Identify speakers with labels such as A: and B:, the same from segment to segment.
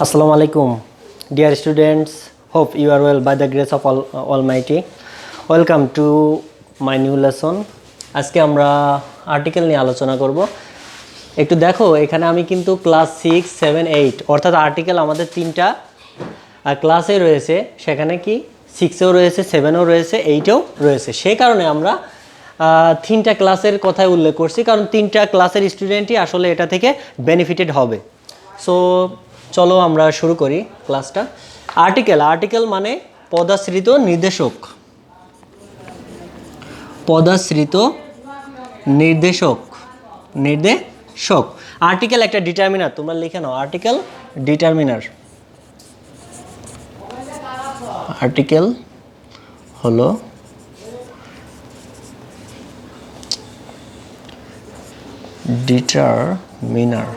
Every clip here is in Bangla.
A: Assalamu alaikum, dear students. Hope you are well by the grace of Almighty. Welcome to my new lesson. আজকে আমরা আর্টিকেল নিয়ে আলোচনা করব। একটু দেখো, এখানে আমি কিন্তু ক্লাস 6, 7, 8 অর্থাৎ আর্টিকেল আমাদের তিনটা ক্লাসে রয়েছে। সেখানে কি 6এও রয়েছে, 7এও রয়েছে, 8এও রয়েছে। সেই কারণে আমরা তিনটা ক্লাসের কথাই উল্লেখ করছি, কারণ তিনটা ক্লাসের স্টুডেন্টই আসলে এটা থেকে বেনিফিটেড হবে। সো চলো আমরা শুরু করি ক্লাসটা। আর্টিকেল মানে পদাশ্রিত নির্দেশক। নির্দেশক আর্টিকেল একটা ডিটারমিনার, তোমরা লিখে নাও। Article determiner. আর্টিকেল হলো ডিটারমিনার।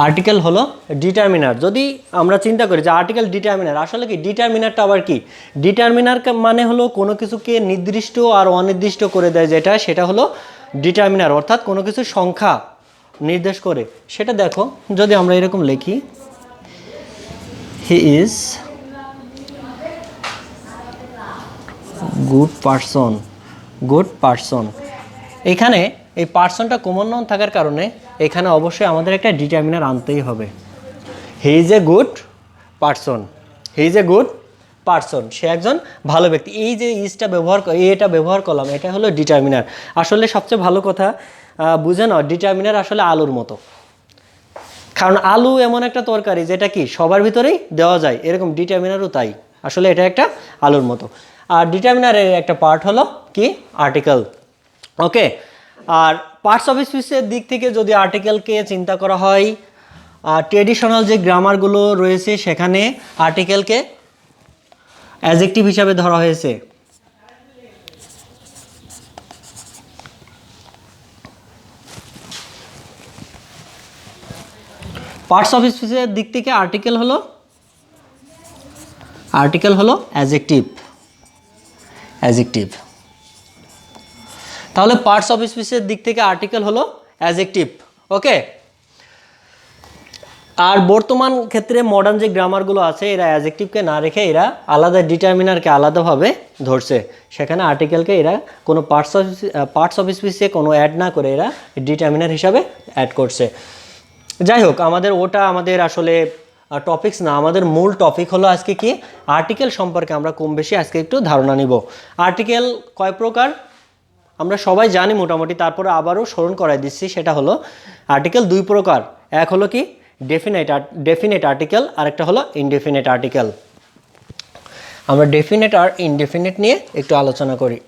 A: আর্টিকেল হলো ডিটারমিনার। যদি আমরা চিন্তা করি যে আর্টিকেল ডিটারমিনার, আসলে কি ডিটারমিনারটা আবার কি? ডিটারমিনার মানে হলো কোনো কিছুকে নির্দিষ্ট আর অনির্দিষ্ট করে দেয়, সেটা হলো ডিটারমিনার, অর্থাৎ কোনো কিছু সংখ্যা নির্দেশ করে। সেটা দেখো, যদি আমরা এরকম লিখি, হি ইজ গুড পারসন। এখানে এই পার্সনটা কমন নাউন থাকার কারণে এখানে অবশ্যই আমাদের একটা ডিটারমিনার আনতেই হবে। He is a good person, সে একজন ভালো ব্যক্তি। এই যে ইজটা এটা ব্যবহার করলাম, এটা হলো ডিটারমিনার। আসলে সবচেয়ে ভালো কথা বুঝে নাও, ডিটারমিনার আসলে আলুর মতো। কারণ আলু এমন একটা তরকারি যেটা কি সবার ভিতরেই দেওয়া যায়, এরকম ডিটারমিনারও তাই। আসলে এটা একটা আলুর মতো। আর ডিটারমিনারের একটা পার্ট হলো কি আর্টিকেল। ওকে, আর পার্টস অফ স্পিচের দিক থেকে যদি আর্টিকেলকে চিন্তা করা হয়, ট্রেডিশনাল যে গ্রামারগুলো রয়েছে সেখানে আর্টিকেলকে অ্যাডজেক্টিভ হিসাবে ধরা হয়েছে। পার্টস অফ স্পিচের দিক থেকে আর্টিকেল হলো অ্যাডজেক্টিভ। তাহলে পার্টস অফ স্পিচের দিক থেকে আর্টিকেল হলো অ্যাডজেক্টিভ। ওকে, আর বর্তমান ক্ষেত্রে মডার্ন যে গ্রামারগুলো আছে, এরা অ্যাডজেক্টিভকে না রেখে এরা আলাদা ডিটারমিনারকে আলাদাভাবে ধরছে। সেখানে আর্টিকেলকে এরা কোনো পার্টস অফ স্পিচে কোনো অ্যাড না করে এরা ডিটারমিনার হিসাবে অ্যাড করছে। যাই হোক, আমাদের আসলে টপিকস না, আমাদের মূল টপিক হলো আজকে কি আর্টিকেল সম্পর্কে আমরা কম বেশি আজকে একটু ধারণা নিব। আর্টিকেল কয় প্রকার আমরা সবাই জানি মোটামুটি, তারপরে আবারও স্মরণ করাই দিচ্ছি। সেটা হলো আর্টিকেল দুই প্রকার। এক হলো কি ডেফিনেট আর্টিকেল, আর একটা হলো ইনডেফিনেট আর্টিকেল। আমরা ডেফিনেট আর ইনডেফিনেট নিয়ে একটু আলোচনা করি।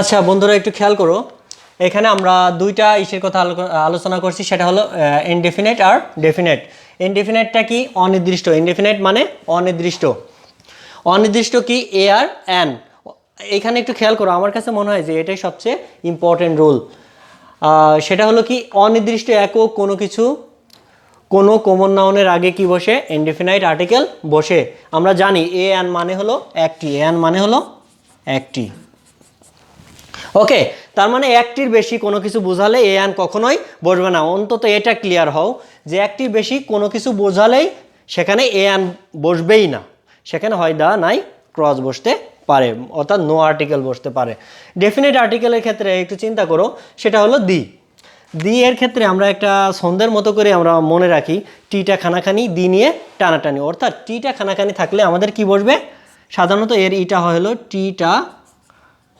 A: আচ্ছা বন্ধুরা, একটু খেয়াল করো, এখানে আমরা দুইটা ইসের কথা আলোচনা করছি। সেটা হলো ইনডেফিনেট আর ডেফিনেট। ইনডেফিনেটটা কি? অনির্দিষ্ট। ইনডেফিনেট মানে অনির্দিষ্ট কি এ আর অ্যান। এখানে একটু খেয়াল করো, আমার কাছে মনে হয় যে এটাই সবচেয়ে ইম্পর্টেন্ট রুল। সেটা হলো কি অনির্দিষ্ট একক কোনো কমন নাউনের আগে কি বসে? ইনডেফিনাইট আর্টিকেল বসে। আমরা জানি এ অ্যান মানে হলো একটি। ওকে, তার মানে একটির বেশি কোনো কিছু বোঝালে এ অ্যান কখনোই বসবে না। অন্তত এটা ক্লিয়ার হও যে একটির বেশি কোনো কিছু বোঝালেই সেখানে এ অ্যান বসবেই না, সেখানে হয় দা নাই ক্রস বসতে পারে, অর্থাৎ নো আর্টিকেল বসতে পারে। ডেফিনিট আর্টিকেলের ক্ষেত্রে একটু চিন্তা করো, সেটা হলো দি। দি এর ক্ষেত্রে আমরা একটা ছন্দের মতো করে আমরা মনে রাখি, টিটা খানাখানি, দি নিয়ে টানাটানি, অর্থাৎ টিটা খানাখানি থাকলে আমাদের কি বসবে, সাধারণত এর ইটা হলো টিটা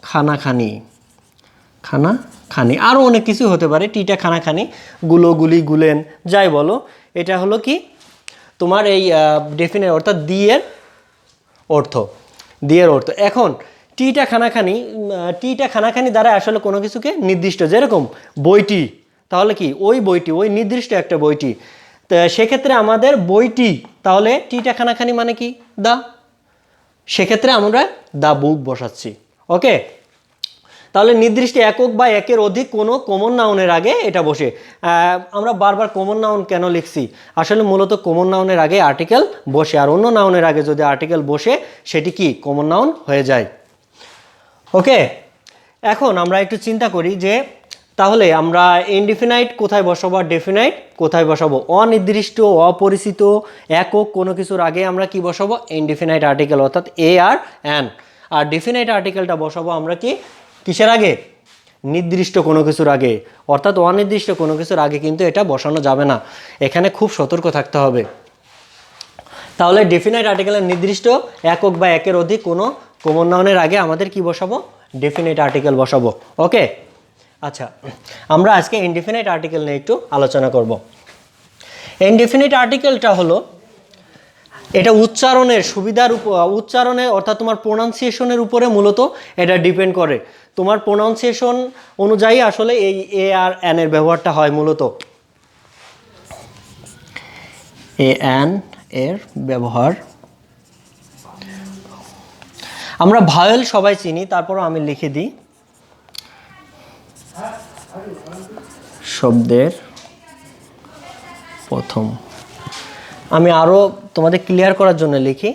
A: খানাখানি, খানাখানি, আরও অনেক কিছু হতে পারে, টিটা খানাখানি, গুলো, গুলি, গুলেন, যাই বলো, এটা হলো কি তোমার এই ডেফিনেট, অর্থাৎ দি এর অর্থ, দি এর অর্থ। এখন টিটা খানাখানি দ্বারা আসলে কোনো কিছুকে নির্দিষ্ট, যেরকম বইটি, তাহলে কি ওই বইটি, ওই নির্দিষ্ট একটা বইটি, তো সেক্ষেত্রে আমাদের বইটি, তাহলে টিটা খানাখানি মানে কি দা, সেক্ষেত্রে আমরা দা বুক বসাচ্ছি। ওকে, তাহলে নির্দিষ্ট একক বা একের অধিক কোনো কমন নাউনের আগে এটা বসে। আমরা বারবার কমন নাউন কেন লিখছি, আসলে মূলত কমন নাউনের আগে আর্টিকেল বসে, আর অন্য নাউনের আগে যদি আর্টিকেল বসে সেটি কি কমন নাউন হয়ে যায়। ওকে, এখন আমরা একটু চিন্তা করি যে তাহলে আমরা ইনডিফিনাইট কোথায় বসাবো আর ডেফিনাইট কোথায় বসাবো। অনির্দিষ্ট, অপরিচিত, একক কোনো কিছুর আগে আমরা কি বসাবো, ইনডিফিনাইট আর্টিকেল, অর্থাৎ এ আর অ্যান। আর ডেফিনাইট আর্টিকেলটা বসাবো আমরা কি কিসের আগে, নির্দিষ্ট কোনো কিছুর আগে, অর্থাৎ অনির্দিষ্ট কোনো কিছুর আগে কিন্তু এটা বসানো যাবে না, এখানে খুব সতর্ক থাকতে হবে। তাহলে ডেফিনাইট আর্টিকেলের নির্দিষ্ট একক বা একের অধিক কোনো কমন নাউনের আগে আমাদের কি বসাবো, ডেফিনাইট আর্টিকেল বসাবো। ওকে, আচ্ছা, আমরা আজকে ইনডিফিনাইট আর্টিকেল নিয়ে একটু আলোচনা করব। ইনডিফিনাইট আর্টিকেলটা হলো, এটা উচ্চারণের সুবিধার উপর, উচ্চারণে অর্থাৎ তোমার প্রোনাউন্সিয়েশনের উপরে মূলত এটা ডিপেন্ড করে। তোমার প্রোনাউন্সিয়েশন অনুযায়ী আসলে এই এ আর অ্যান এর ব্যবহারটা হয় মূলত। এ অ্যান এর ব্যবহার, আমরা ভায়েল সবাই চিনি, তারপরও আমি লিখে দিই, শব্দের প্রথম, আমি আরও তোমাদের ক্লিয়ার করার জন্য লিখি,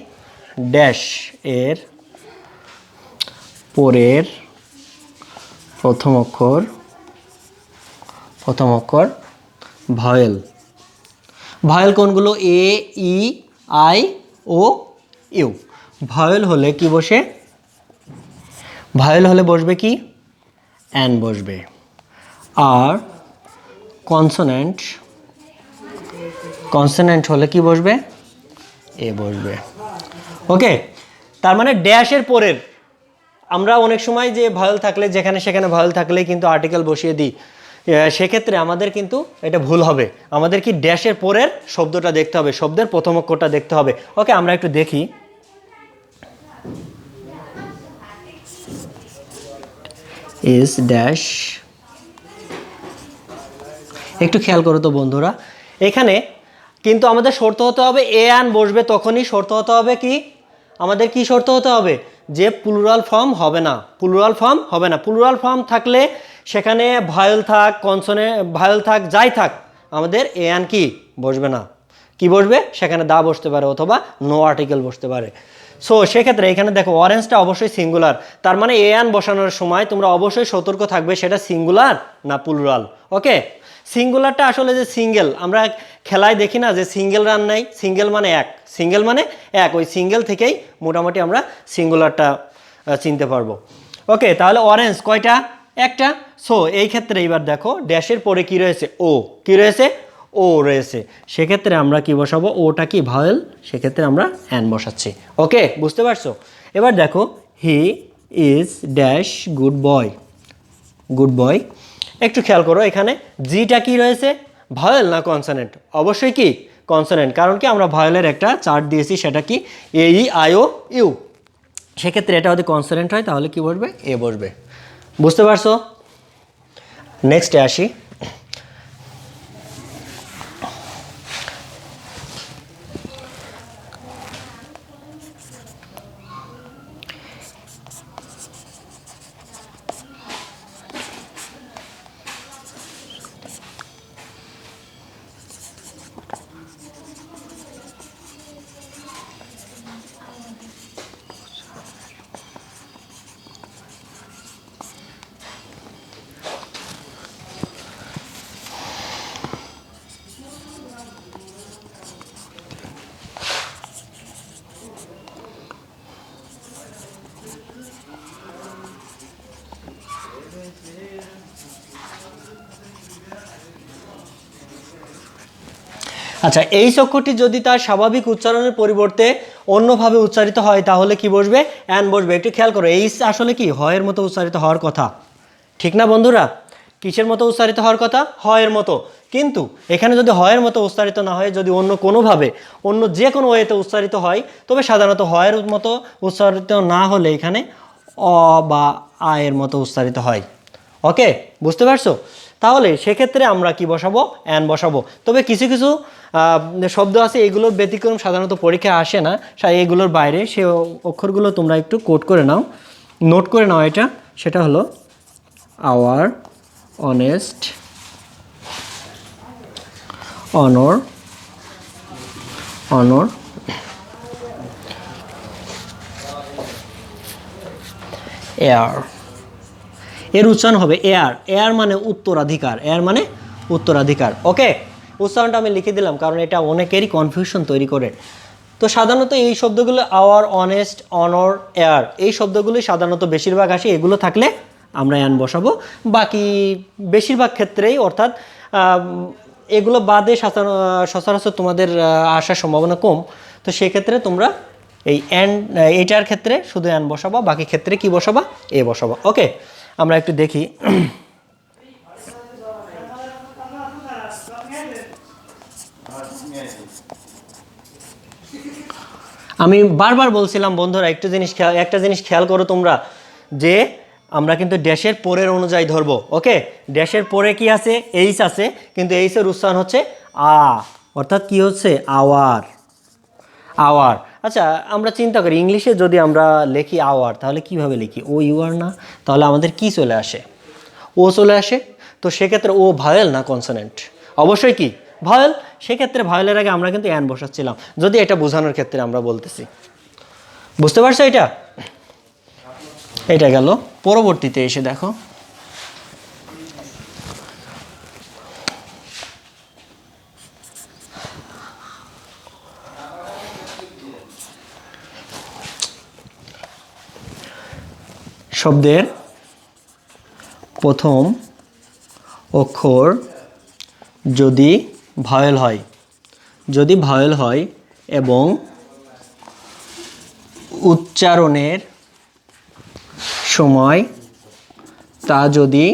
A: ড্যাশ এর পরের প্রথম অক্ষর ভায়েল। ভায়েল কোনগুলো, এ, ই, আই, ও, ইউ। ভায়েল হলে কি বসে, ভায়েল হলে বসবে কি, অ্যান বসবে। আর কনসোনেন্ট হলে কি বসবে, এ বসবে। ওকে, তার মানে ড্যাশের পরের, আমরা অনেক সময় যে ভায়েল থাকলে যেখানে সেখানে ভায়েল থাকলে কিন্তু আর্টিকেল বসিয়ে দিই, সেক্ষেত্রে আমাদের কিন্তু এটা ভুল হবে, আমাদের কি ড্যাশের পরের শব্দটা দেখতে হবে, শব্দের প্রথম অক্ষরটা দেখতে হবে। ওকে, আমরা একটু দেখি, ইজ ড্যাশ, একটু খেয়াল করো তো বন্ধুরা, এখানে কিন্তু আমাদের শর্ত হতে হবে এ অ্যান বসবে, তখনই শর্ত হতে হবে কি, আমাদের কি শর্ত হতে হবে, যে প্লুরাল ফর্ম হবে না, প্লুরাল ফর্ম হবে না। প্লুরাল ফর্ম থাকলে সেখানে ভায়েল থাক, ভায়েল থাক, যাই থাক, আমাদের এ অ্যান কি বসবে না, কি বসবে, সেখানে দা বসতে পারে অথবা নো আর্টিকেল বসতে পারে। সো সেক্ষেত্রে এখানে দেখো অরেঞ্জটা অবশ্যই সিঙ্গুলার, তার মানে এ অ্যান বসানোর সময় তোমরা অবশ্যই সতর্ক থাকবে সেটা সিঙ্গুলার না প্লুরাল। ওকে, সিঙ্গুলারটা আসলে যে সিঙ্গেল, আমরা খেলায় দেখি না যে সিঙ্গেল রান নাই, সিঙ্গেল মানে এক, সিঙ্গেল মানে এক, ওই সিঙ্গেল থেকেই মোটামুটি আমরা সিঙ্গুলারটা চিনতে পারবো। ওকে, তাহলে অরেঞ্জ কয়টা, একটা। সো এই ক্ষেত্রে এবার দেখো ড্যাশের পরে কি রয়েছে, ও, কি রয়েছে, ও রয়েছে, সেক্ষেত্রে আমরা কি বসাবো, ওটা কি ভায়েল, সেক্ষেত্রে আমরা অ্যান বসাচ্ছি। ওকে, বুঝতে পারছো। এবার দেখো, he is dash good boy, good boy. একটু খেয়াল করো এখানে জিটা কি রয়েছে, ভায়েল না কনসোনেন্ট, অবশ্যই কি কনসোনেন্ট, কারণ কি আমরা ভায়েলের একটা চার্ট দিয়েছি, সেটা কি এ, ই, আই, ও, ইউ। সেক্ষেত্রে এটা যদি কনসোনেন্ট হয় তাহলে কি বসবে, এ বসবে। বুঝতে পারছো। নেক্সটে আসি, আচ্ছা, এই অক্ষরটি যদি তার স্বাভাবিক উচ্চারণের পরিবর্তে অন্যভাবে উচ্চারিত হয় তাহলে কি বসবে? অ্যান বসবে। একটু খেয়াল করো, এইচ আসলে কি হয়ের মতো উচ্চারিত হওয়ার কথা, ঠিক না বন্ধুরা? কিসের মতো উচ্চারিত হওয়ার কথা? হয়ের মতো। কিন্তু এখানে যদি হয়ের মতো উচ্চারিত না হয়, যদি অন্য কোনোভাবে, অন্য যে কোনো ওয়েতে উচ্চারিত হয়, তবে সাধারণত হয়ের মতো উচ্চারিত না হলে এখানে অ বা আয়ের মতো উচ্চারিত হয়। ওকে, বুঝতে পারছো? তাহলে সেক্ষেত্রে আমরা কি বসাবো? অ্যান বসাবো। তবে কিছু কিছু শব্দ আছে, এগুলোর ব্যতিক্রম সাধারণত পরীক্ষায় আসে না, এগুলোর বাইরে, সে অক্ষরগুলো তোমরা একটু কোড করে নাও, নোট করে নাও এটা। সেটা হলো আওয়ার অনেস্ট অনর অনর এয়ার। এর উচ্চারণ হবে এয়ার। এয়ার মানে উত্তরাধিকার, এয়ার মানে উত্তরাধিকার। ওকে, উচ্চারণটা আমি লিখে দিলাম কারণ এটা অনেকেরই কনফিউশন তৈরি করে। তো সাধারণত এই শব্দগুলো আওয়ার, অনেস্ট, অনর, এয়ার, এই শব্দগুলি সাধারণত বেশিরভাগ আসে, এগুলো থাকলে আমরা অ্যান বসাবো। বাকি বেশিরভাগ ক্ষেত্রেই, অর্থাৎ এগুলো বাদে সচরাচর তোমাদের আসার সম্ভাবনা কম। তো সেক্ষেত্রে তোমরা এই এইটার ক্ষেত্রে শুধু অ্যান বসাবা, বাকি ক্ষেত্রে কি বসাবা? এ বসাবা। ওকে, আমরা একটু দেখি। আমি বারবার বলছিলাম বন্ধুরা, একটা জিনিস খেয়াল করো তোমরা, যে আমরা কিন্তু ড্যাশের পরের অনুযায়ী ধরবো। ওকে, ড্যাশের পরে কি আছে? এইচ আছে, কিন্তু এইচের উচ্চারণ হচ্ছে আ, অর্থাৎ কি হচ্ছে? Our, our. আচ্ছা, আমরা চিন্তা করি, ইংলিশে যদি আমরা লিখি আওয়ার, তাহলে কিভাবে লিখি? ও ইউ আর না? তাহলে আমাদের কি চলে আসে? ও চলে আসে। তো সেক্ষেত্রে ও ভায়েল না কনসোনেন্ট? অবশ্যই কি ভায়েল। সেক্ষেত্রে ভায়েলের আগে আমরা কিন্তু অ্যান বসাচ্ছিলাম, যদি এটা বোঝানোর ক্ষেত্রে আমরা বলতেছি। বুঝতে পারছো? এটা গেল। পরবর্তীতে এসে দেখো, শব্দের প্রথম অক্ষর যদি ভায়েল হয় এবং উচ্চারণের সময় তা যদি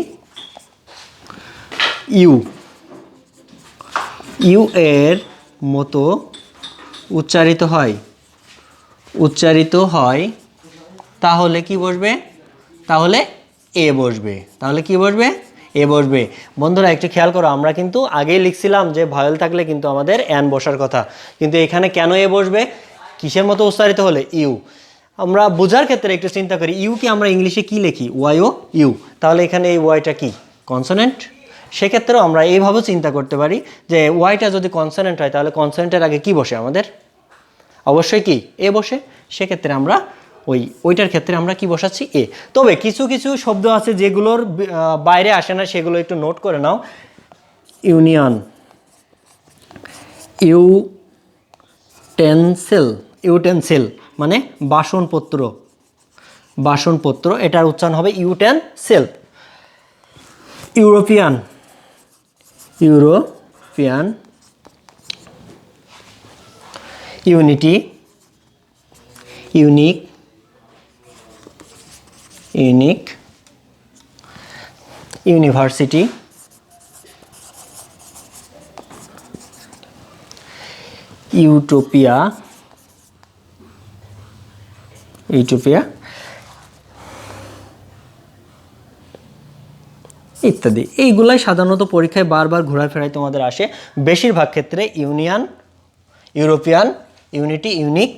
A: ইউ এর মতো উচ্চারিত হয় তাহলে কি বসবে? তাহলে এ বসবে। তাহলে কি বসবে? এ বসবে। বন্ধুরা একটু খেয়াল করো, আমরা কিন্তু আগেই লিখছিলাম যে ভয়েল থাকলে কিন্তু আমাদের অ্যান বসার কথা, কিন্তু এখানে কেন এ বসবে? কিসের মতো উচ্চারিত হলে? ইউ। আমরা বোঝার ক্ষেত্রে একটু চিন্তা করি, ইউ কি আমরা ইংলিশে কি লিখি? Y O U. তাহলে এখানে এই ওয়াইটা কি? কনসোনেন্ট। সেক্ষেত্রেও আমরা এইভাবেও চিন্তা করতে পারি যে ওয়াইটা যদি কনসোনেন্ট হয় তাহলে কনসোনেন্টের আগে কি বসে আমাদের? অবশ্যই কি? এ বসে। সেক্ষেত্রে আমরা ওইটার ক্ষেত্রে আমরা কি বসাচ্ছি? এ। তবে কিছু কিছু শব্দ আছে যেগুলোর বাইরে আসে না, সেগুলো একটু নোট করে নাও। ইউটেনসিল মানে বাসনপত্র, এটার উচ্চারণ হবে utensil. European, unity, unique, university, utopia ইত্যাদি। এইগুলাই সাধারণত পরীক্ষায় বারবার ঘোরাফেরায় তোমাদের আসে। বেশিরভাগ ক্ষেত্রে ইউরোপিয়ান, ইউনিটি, ইউনিক,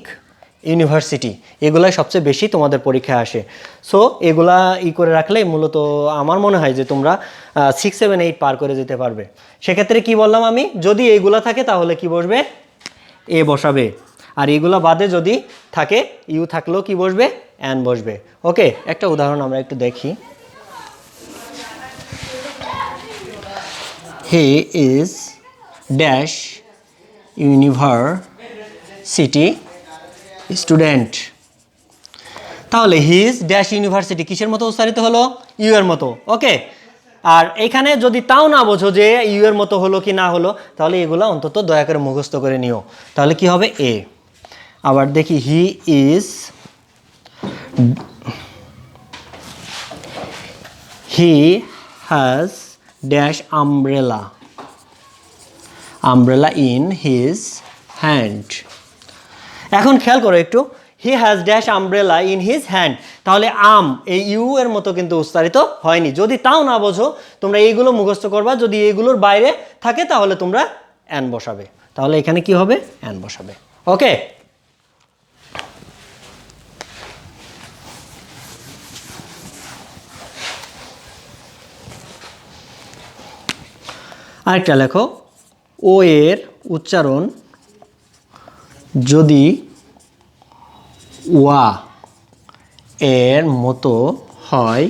A: ইউনিভার্সিটি, এগুলাই সবচেয়ে বেশি তোমাদের পরীক্ষায় আসে। সো এগুলা করে রাখলে মূলত আমার মনে হয় যে তোমরা 6, 7, 8 পার করে যেতে পারবে। সেক্ষেত্রে কি বললাম আমি, যদি এইগুলা থাকে তাহলে কি বসবে? এ বসাবে। আর এগুলা বাদে যদি থাকে, ইউ থাকলেও কি বসবে? অ্যান বসবে। ওকে, একটা উদাহরণ আমরা একটু দেখি। He is dash university student. তাহলে হি ইজ ড্যাশ ইউনিভার্সিটি কিসের মতো উচ্চারিত হলো? ইউ এর মতো। ওকে, আর এখানে যদি তাও না বোঝো যে ইউ এর মতো হলো কি না হলো, তাহলে এগুলো অন্তত দয়া করে মুখস্থ করে নিও। তাহলে কি হবে এ। আবার দেখি he has dash umbrella in his hand. এখন খেয়াল করো একটু, he has dash umbrella in his hand, তাহলে আম এই ইউ এর মতো কিন্তু উচ্চারিত হয়নি। যদি তাও না বোঝো তোমরা এইগুলো মুখস্থ করবা, যদি এইগুলোর বাইরে থাকে তাহলে তোমরা অ্যান বসাবে, তাহলে এখানে কি হবে অ্যান বসাবে। ওকে, আরেকটা লেখো, ও এর উচ্চারণ যদি ওয়া এর মতো হয়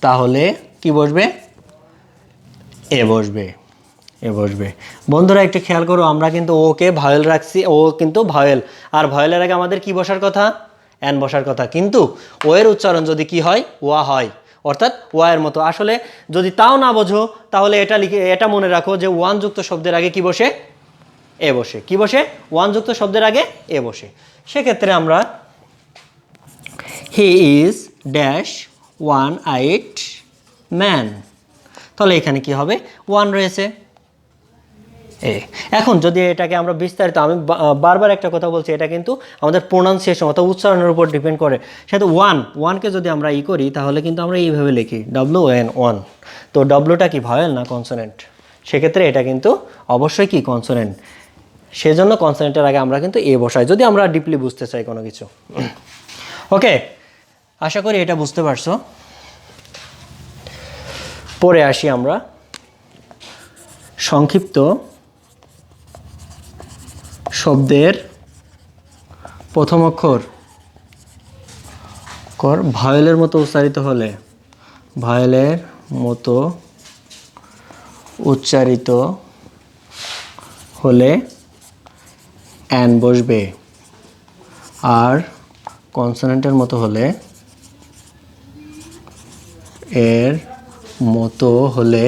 A: তাহলে কি বসবে এ বসবে, এ বসবে। বন্ধুরা একটু খেয়াল করো, আমরা কিন্তু ওকে ভায়েল রাখছি, ও কিন্তু ভায়েল, আর ভায়েলের আগে আমাদের কি বসার কথা অ্যান বসার কথা, কিন্তু ও এর উচ্চারণ যদি কি হয় ওয়া হয়, অর্থাৎ ওয়া এর মতো। আসলে যদি তাও না বোঝো তাহলে এটা মনে রাখো যে ওয়ান যুক্ত শব্দের আগে কি বসে এ বসে, কি বসে ওয়ান যুক্ত শব্দের আগে এ বসে। সেক্ষেত্রে আমরা he is dash one eyed man, তাহলে এখানে কি হবে ওয়ান রয়েছে এ। এখন যদি এটাকে আমরা বিস্তারিত, আমি বারবার একটা কথা বলছি, এটা কিন্তু আমাদের প্রোনাউন্সিয়েশন অর্থাৎ উচ্চারণের উপর ডিপেন্ড করে। সেটা ওয়ানকে যদি আমরা করি তাহলে কিন্তু আমরা এইভাবে লিখি ওয়ান, তো ডব্লুটা কি ভয়েল না কনসোনেন্ট, সেক্ষেত্রে এটা কিন্তু অবশ্যই কি কনসোনেন্ট, সেজন্য কনসোনেন্টের আগে আমরা কিন্তু এ বসাই যদি আমরা ডিপলি বুঝতে চাই কোনো কিছু। ওকে, আশা করি এটা বুঝতে পারছো। পরে আসি আমরা সংক্ষিপ্ত শব্দের প্রথম অক্ষর ভায়েলের মতো উচ্চারিত হলে, ভায়েলের মতো উচ্চারিত হলে অ্যান বসবে, আর কনসোনেন্টের মতো হলে এর মতো হলে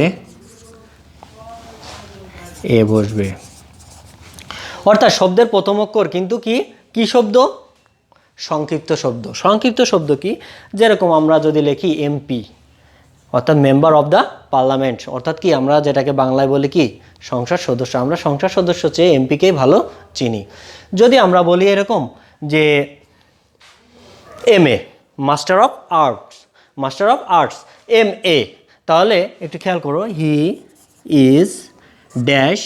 A: এ বসবে। অর্থাৎ শব্দের প্রথম অক্ষর কিন্তু কি শব্দ সংক্ষিপ্ত শব্দ। সংক্ষিপ্ত শব্দ কি, যেরকম আমরা যদি লিখি এমপি অর্থাৎ মেম্বার অফ দ্য পার্লামেন্ট, অর্থাৎ কি আমরা যেটাকে বাংলায় বলি কি সংসদ সদস্য, আমরা সংসদ সদস্য চেয়ে এমপিকেই ভালো চিনি। যদি আমরা বলি এরকম যে MA master of arts MA, তাহলে একটু খেয়াল করো হি ইজ ড্যাশ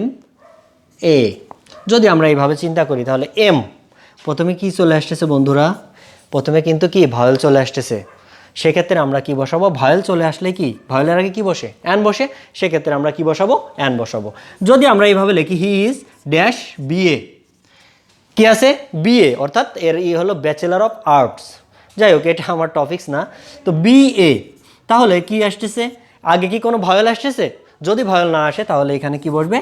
A: MA। যদি আমরা এইভাবে চিন্তা করি তাহলে এম প্রথমে কি চলে আসতেছে বন্ধুরা, প্রথমে কিন্তু কি ভয়েল চলে আসতেছে, সেক্ষেত্রে আমরা কি বসাবো ভয়েল চলে আসলে কি ভয়েলের আগে কি বসে অ্যান বসে, সেক্ষেত্রে আমরা কি বসাবো অ্যান বসাবো। যদি আমরা এইভাবে লিখি হি ইজ ড্যাশ BA, কি আছে BA, অর্থাৎ এর হলো ব্যাচেলর অফ আর্টস, যাই হোক এটা আমার টপিকস না, তো BA, তাহলে কি আসতেছে আগে কি কোনো ভয়েল আসতেছে, যদি ভয়েল না আসে তাহলে এখানে কি বসবে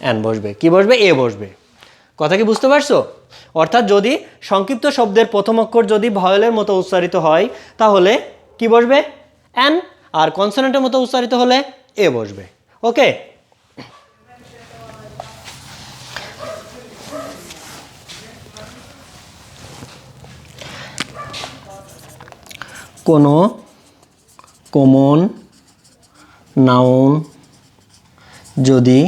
A: অ্যান বসবে, কি বসবে এ বসবে। কথা কি বুঝতে পারছো? অর্থাৎ যদি সংক্ষিপ্ত শব্দের প্রথম অক্ষর যদি ভয়েলের মতো উচ্চারিত হয় তাহলে কি বসবে অ্যান, আর কনসোনেন্টের মতো উচ্চারিত হলে এ বসবে। ওকে, কোনো কমন নাউন যদি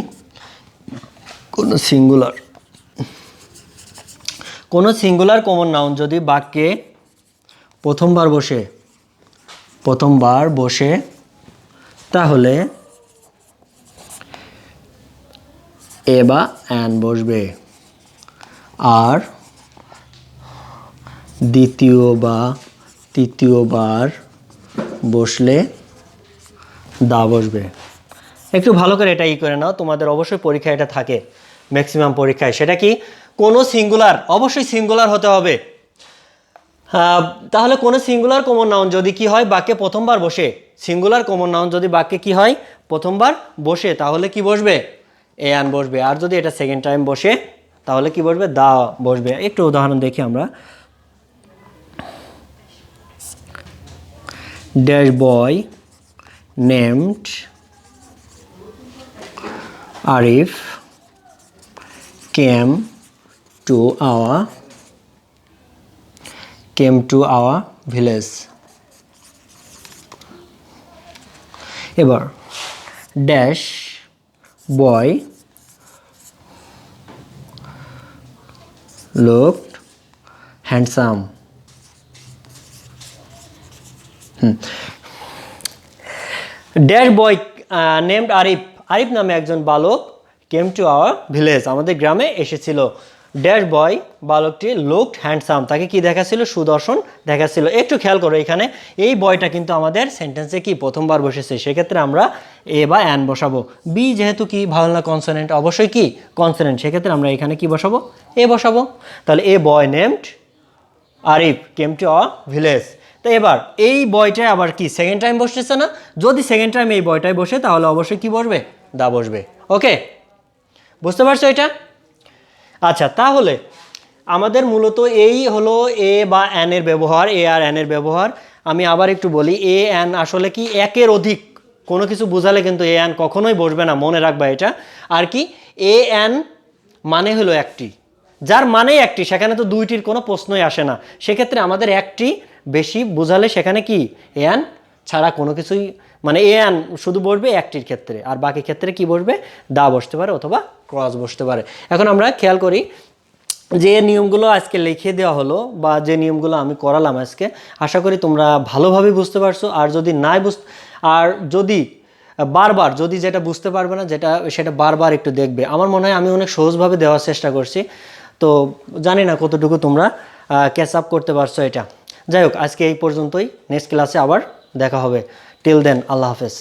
A: কোনো সিঙ্গুলার কমন নাউন যদি বাক্যে প্রথমবার বসে তাহলে এ বা অ্যান বসবে, আর দ্বিতীয় বা তৃতীয়বার বসলে দা বসবে। একটু ভালো করে এটা করে নাও, তোমাদের অবশ্যই পরীক্ষা এটা থাকে ম্যাক্সিমাম পরীক্ষায়। সেটা কি কোনো সিঙ্গুলার, অবশ্যই সিঙ্গুলার হতে হবে। তাহলে কোনো সিঙ্গুলার কমন নাউন যদি কি হয় বাক্যে প্রথমবার বসে, সিঙ্গুলার কমন নাউন যদি বাক্যে কি হয় প্রথমবার বসে তাহলে কি বসবে এ অ্যান বসবে, আর যদি এটা সেকেন্ড টাইম বসে তাহলে কি বসবে দা বসবে। একটু উদাহরণ দেখি আমরা, dash boy named Arif came to our village. এবার ড্যাশ বয় looked handsome. ড্যাশ বয় নেমড আরিফ, আরিফ নামে একজন বালক কেম টু আওয়ার ভিলেজ, আমাদের গ্রামে এসেছিল। ড্যাশ বয় বালকটি লুকড হ্যান্ডসাম, তাকে কি দেখাচ্ছিল? সুদর্শন দেখাচ্ছিল। একটু খেয়াল করো এখানে এই বয়টা কিন্তু আমাদের সেন্টেন্সে কি প্রথমবার বসেছে, সেক্ষেত্রে আমরা এ বা অ্যান বসাবো। বি যেহেতু কি ভাওয়াল না কনসোনেন্ট, অবশ্যই কি কনসোনেন্ট, সেক্ষেত্রে আমরা এখানে কি বসাবো? এ বসাবো। তাহলে a boy named Arif came to our village. তো এবার এই বয়টায় আবার কি সেকেন্ড টাইম বসতেছে না? যদি সেকেন্ড টাইম এই বয়টায় বসে তাহলে অবশ্যই কি বসবে? দা বসবে। ওকে, বুঝতে পারছো এটা? আচ্ছা, তাহলে আমাদের মূলত এই হলো এ বা অ্যান এর ব্যবহার, এ আর অ্যান এর ব্যবহার। আমি আবার একটু বলি, এ অ্যান আসলে কি একের অধিক কোনো কিছু বোঝালে কিন্তু এ অ্যান কখনোই বসবে না, মনে রাখবা এটা। আর কি এ অ্যান মানে হলো একটি, যার মানে একটি, সেখানে তো দুইটির কোনো প্রশ্নই আসে না। সেক্ষেত্রে আমাদের একটি বেশি বোঝালে সেখানে কি এ অ্যান ছাড়া কোনো কিছুই, মানে এ অ্যান শুধু বসবে একটির ক্ষেত্রে, আর বাকি ক্ষেত্রে কি বসবে? দা বসতে পারে অথবা ক্রস বসতে পারে। এখন আমরা খেয়াল করি যে নিয়মগুলো আজকে লিখে দেওয়া হলো বা যে নিয়মগুলো আমি করালাম আজকে, আশা করি তোমরা ভালোভাবে বুঝতে পারছো। আর যদি নাই আর যদি বারবার যদি যেটা বুঝতে পারবে না সেটা বারবার একটু দেখবে। আমার মনে হয় আমি অনেক সহজভাবে দেওয়ার চেষ্টা করছি, তো জানি না কতটুকু তোমরা ক্যাচ আপ করতে পারছো এটা। যাই হোক, আজকে এই পর্যন্তই, নেক্সট ক্লাসে আবার দেখা হবে। টিল দেন, আল্লাহ হাফেজ।